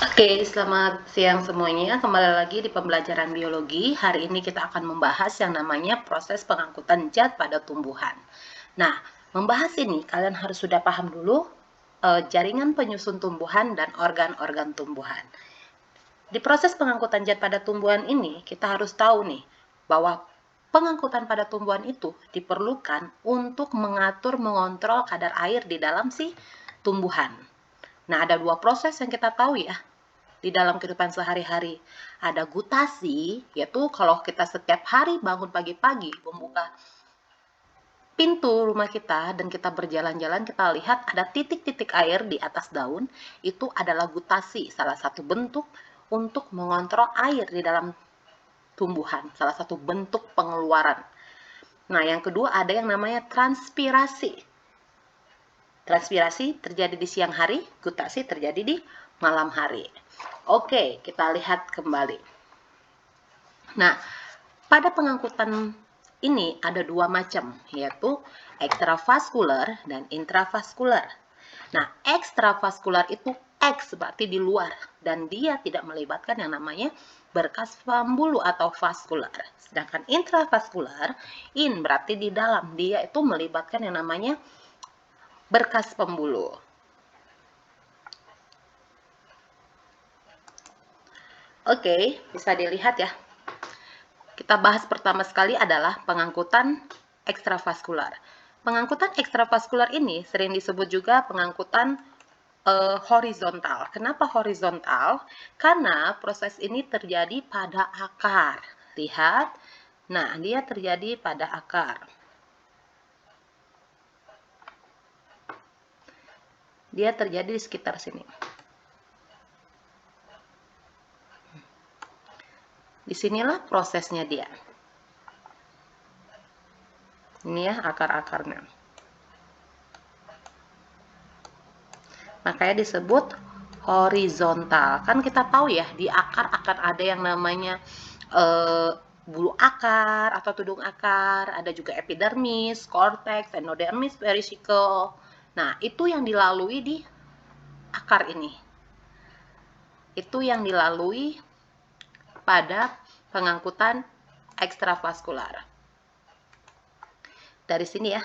Oke, selamat siang semuanya. Kembali lagi di pembelajaran biologi. Hari ini kita akan membahas yang namanya proses pengangkutan zat pada tumbuhan. Nah, membahas ini kalian harus sudah paham dulu jaringan penyusun tumbuhan dan organ-organ tumbuhan. Di proses pengangkutan zat pada tumbuhan ini, kita harus tahu nih bahwa pengangkutan pada tumbuhan itu diperlukan untuk mengontrol kadar air di dalam si tumbuhan. Nah, ada dua proses yang kita tahu ya di dalam kehidupan sehari-hari. Ada gutasi, yaitu kalau kita setiap hari bangun pagi-pagi membuka pintu rumah kita dan kita berjalan-jalan, kita lihat ada titik-titik air di atas daun, itu adalah gutasi, salah satu bentuk untuk mengontrol air di dalam tumbuhan, salah satu bentuk pengeluaran. Nah, yang kedua ada yang namanya transpirasi. Transpirasi terjadi di siang hari, gutasi terjadi di malam hari. Oke, kita lihat kembali. Nah, pada pengangkutan ini ada dua macam, yaitu ekstravaskular dan intravaskular. Nah, ekstravaskular itu X berarti di luar, dan dia tidak melibatkan yang namanya berkas pembuluh atau vaskular. Sedangkan intravaskular, in berarti di dalam, dia itu melibatkan yang namanya berkas pembuluh. Oke, bisa dilihat ya. Kita bahas pertama sekali adalah pengangkutan ekstravaskular. Pengangkutan ekstravaskular ini sering disebut juga pengangkutan horizontal. Kenapa horizontal? Karena proses ini terjadi pada akar. Lihat, nah dia terjadi pada akar. Dia terjadi di sekitar sini. Disinilah prosesnya dia. Ini ya akar-akarnya. Makanya disebut horizontal. Kan kita tahu ya, di akar akan ada yang namanya bulu akar atau tudung akar, ada juga epidermis, cortex, endodermis, pericycle. Nah, itu yang dilalui di akar ini. Itu yang dilalui pada pengangkutan ekstravaskular. Dari sini ya.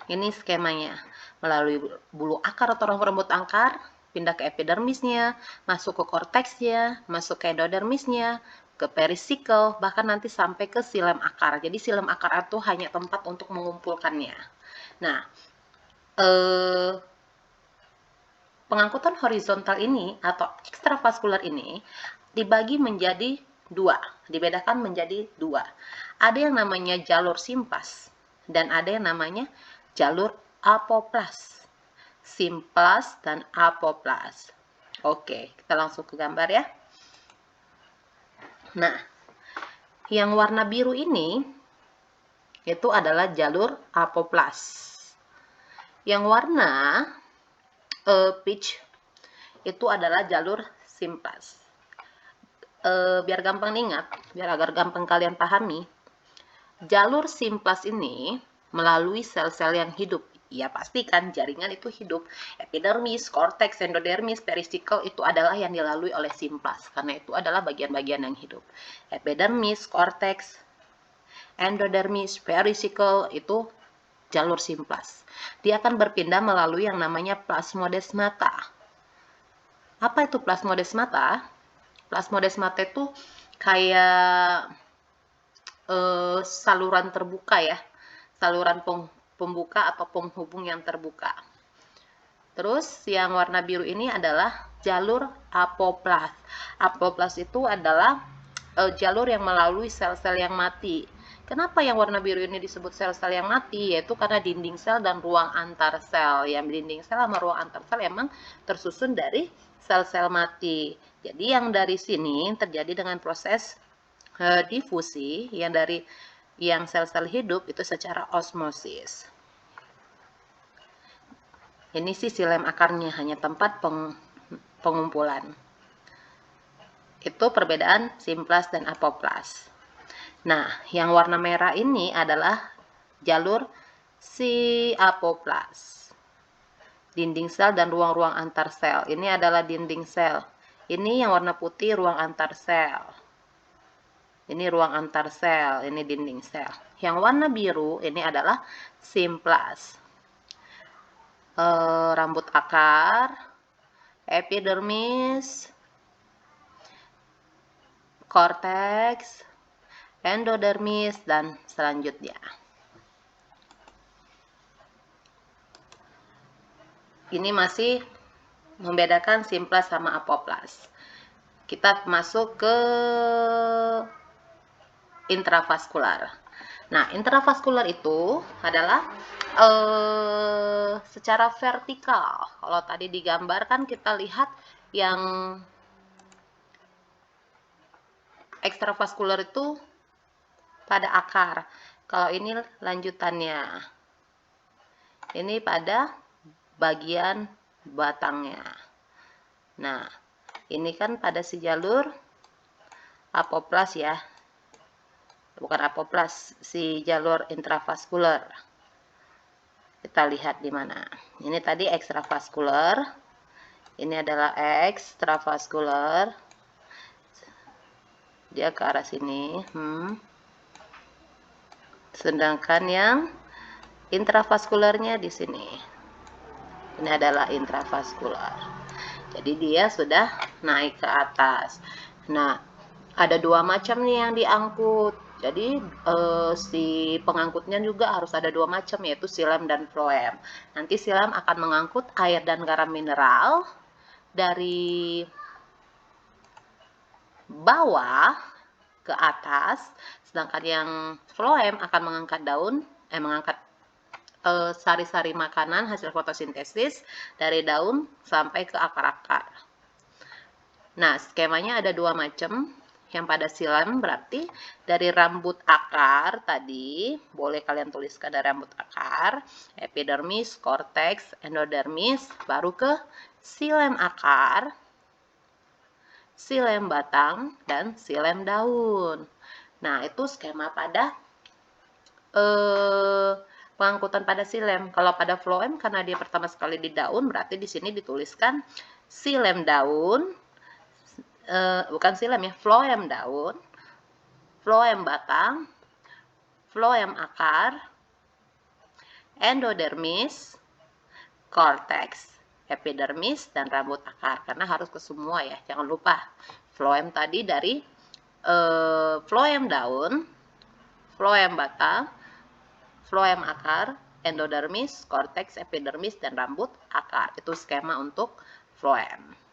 Ini skemanya. Melalui bulu akar atau rambut akar, pindah ke epidermisnya, masuk ke korteksnya, masuk ke endodermisnya, ke pericycle, bahkan nanti sampai ke silem akar. Jadi silem akar itu hanya tempat untuk mengumpulkannya. Nah, pengangkutan horizontal ini atau ekstravaskular ini dibagi menjadi dua, dibedakan menjadi dua. Ada yang namanya jalur simplas dan ada yang namanya jalur apoplas. Simplas dan apoplas. Oke, kita langsung ke gambar ya. Nah, yang warna biru ini itu adalah jalur apoplas. Yang warna peach itu adalah jalur simplas. Biar gampang diingat, biar agar gampang kalian pahami, jalur simplas ini melalui sel-sel yang hidup. Ya pasti kan jaringan itu hidup. Epidermis, korteks, endodermis, pericycle itu adalah yang dilalui oleh simplas karena itu adalah bagian-bagian yang hidup. Epidermis, korteks, endodermis, pericycle itu jalur simplas. Dia akan berpindah melalui yang namanya plasmodesmata. Apa itu plasmodesmata? Plasmodesmata itu kayak saluran terbuka ya, saluran pembuka atau penghubung yang terbuka. Terus yang warna biru ini adalah jalur apoplas. Apoplas itu adalah jalur yang melalui sel-sel yang mati. Kenapa yang warna biru ini disebut sel-sel yang mati? Yaitu karena dinding sel dan ruang antar sel. Yang dinding sel sama ruang antar sel emang tersusun dari sel-sel mati. Jadi yang dari sini terjadi dengan proses difusi yang dari yang sel-sel hidup itu secara osmosis. Ini sih silem akarnya, hanya tempat pengumpulan. Itu perbedaan simplas dan apoplas. Nah, yang warna merah ini adalah jalur si apoplas. dinding sel dan ruang-ruang antar sel. Ini adalah dinding sel. Ini yang warna putih ruang antar sel. Ini ruang antar sel, ini dinding sel. Yang warna biru ini adalah simplas. Rambut akar, epidermis, korteks, endodermis, dan selanjutnya. Ini masih membedakan simplas sama apoplas. Kita masuk ke intravaskular. Nah, intravaskular itu adalah secara vertikal. Kalau tadi digambarkan kita lihat yang ekstravaskular itu pada akar. Kalau ini lanjutannya. Ini pada bagian batangnya. Nah, ini kan pada si jalur apoplas ya. Bukan apoplas, si jalur intravaskular. Kita lihat di mana. Ini tadi ekstravaskular. Ini adalah ekstravaskular. Dia ke arah sini. Sedangkan yang intravaskularnya di sini. Ini adalah intravaskular. Jadi dia sudah naik ke atas. Nah, ada dua macam nih yang diangkut. Jadi si pengangkutnya juga harus ada dua macam, yaitu xilem dan floem. Nanti xilem akan mengangkut air dan garam mineral dari bawah ke atas, sedangkan yang floem akan mengangkat mengangkat sari-sari makanan hasil fotosintesis dari daun sampai ke akar-akar. Nah, skemanya ada dua macam. Yang pada xilem berarti dari rambut akar tadi, boleh kalian tuliskan dari rambut akar, epidermis, korteks, endodermis, baru ke xilem akar, xilem batang, dan xilem daun. Nah, itu skema pada pengangkutan pada xilem. Kalau pada floem, karena dia pertama sekali di daun, berarti di sini dituliskan xilem daun, bukan xilem ya, floem daun, floem batang, floem akar, endodermis, korteks, epidermis, dan rambut akar. Karena harus ke semua ya, jangan lupa. Floem tadi dari floem daun, floem batang, floem akar, endodermis, korteks, epidermis, dan rambut akar. Itu skema untuk floem.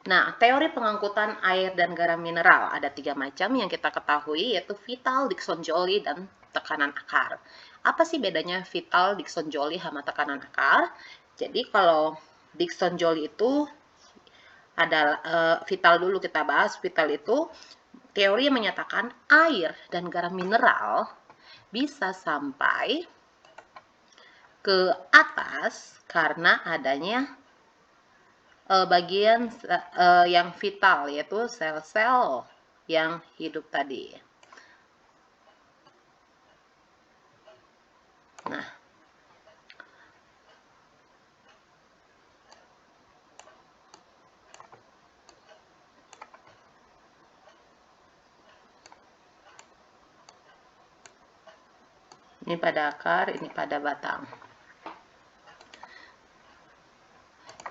Nah, teori pengangkutan air dan garam mineral ada 3 macam yang kita ketahui, yaitu vital, Dickson Joule, dan tekanan akar. Apa sih bedanya vital, Dickson Joule, sama tekanan akar? Jadi kalau Dickson Joule itu adalah vital dulu kita bahas. Vital itu teori yang menyatakan air dan garam mineral bisa sampai ke atas karena adanya bagian yang vital, yaitu sel-sel yang hidup tadi. Nah, ini pada akar, ini pada batang.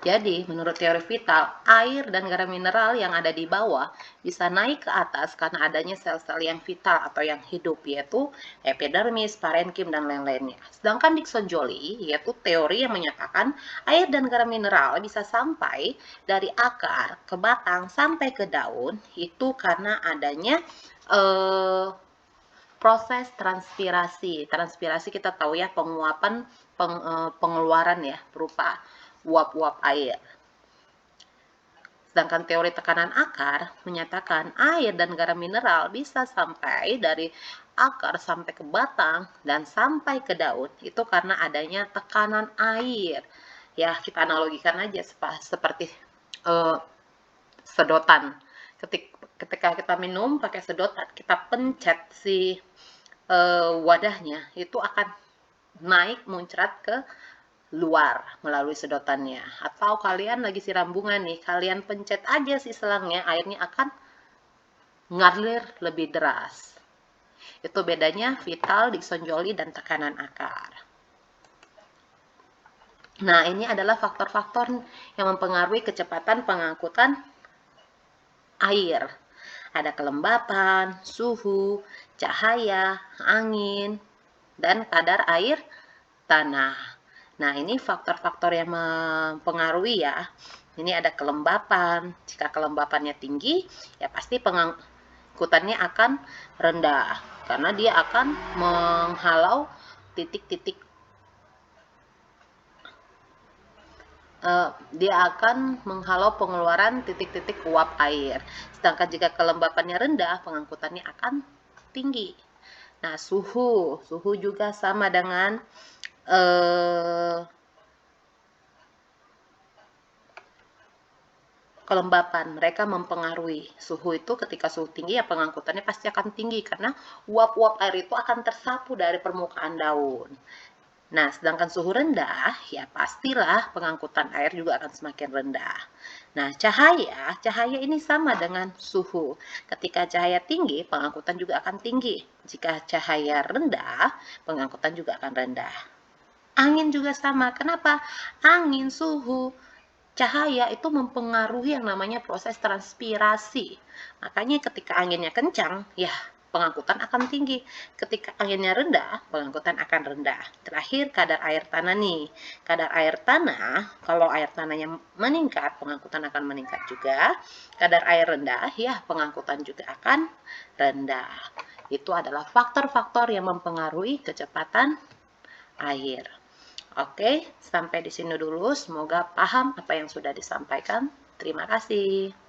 Jadi, menurut teori vital, air dan garam mineral yang ada di bawah bisa naik ke atas karena adanya sel-sel yang vital atau yang hidup, yaitu epidermis, parenkim, dan lain-lainnya. Sedangkan Dickson Joule, yaitu teori yang menyatakan air dan garam mineral bisa sampai dari akar ke batang sampai ke daun, itu karena adanya proses transpirasi. Transpirasi kita tahu ya, penguapan, pengeluaran ya, berupa uap-uap air. Sedangkan teori tekanan akar menyatakan air dan garam mineral bisa sampai dari akar sampai ke batang dan sampai ke daun. Itu karena adanya tekanan air. Ya, kita analogikan aja seperti sedotan. Ketika kita minum pakai sedotan, kita pencet wadahnya, itu akan naik muncrat ke luar melalui sedotannya. Atau kalian lagi siram bunga nih, kalian pencet aja si selangnya, airnya akan ngalir lebih deras. Itu bedanya vital, disonjoli, dan tekanan akar. Nah, ini adalah faktor-faktor yang mempengaruhi kecepatan pengangkutan air. Ada kelembapan, suhu, cahaya, angin, dan kadar air tanah. Nah, ini faktor-faktor yang mempengaruhi ya. Ini ada kelembapan. Jika kelembapannya tinggi, ya pasti pengangkutannya akan rendah. Karena dia akan menghalau titik-titik dia akan menghalau pengeluaran titik-titik uap air. Sedangkan jika kelembapannya rendah, pengangkutannya akan tinggi. Nah, suhu juga sama dengan kelembapan. Mereka mempengaruhi. Suhu itu ketika suhu tinggi, ya pengangkutannya pasti akan tinggi karena uap-uap air itu akan tersapu dari permukaan daun. Nah, sedangkan suhu rendah, ya pastilah pengangkutan air juga akan semakin rendah. Nah, cahaya ini sama dengan suhu. Ketika cahaya tinggi, pengangkutan juga akan tinggi. Jika cahaya rendah, pengangkutan juga akan rendah. Angin juga sama. Kenapa? Angin, suhu, cahaya itu mempengaruhi yang namanya proses transpirasi. Makanya ketika anginnya kencang, ya pengangkutan akan tinggi. Ketika anginnya rendah, pengangkutan akan rendah. Terakhir, kadar air tanah nih. Kadar air tanah, kalau air tanahnya meningkat, pengangkutan akan meningkat juga. Kadar air rendah, ya pengangkutan juga akan rendah. Itu adalah faktor-faktor yang mempengaruhi kecepatan air. Oke, sampai di sini dulu. Semoga paham apa yang sudah disampaikan. Terima kasih.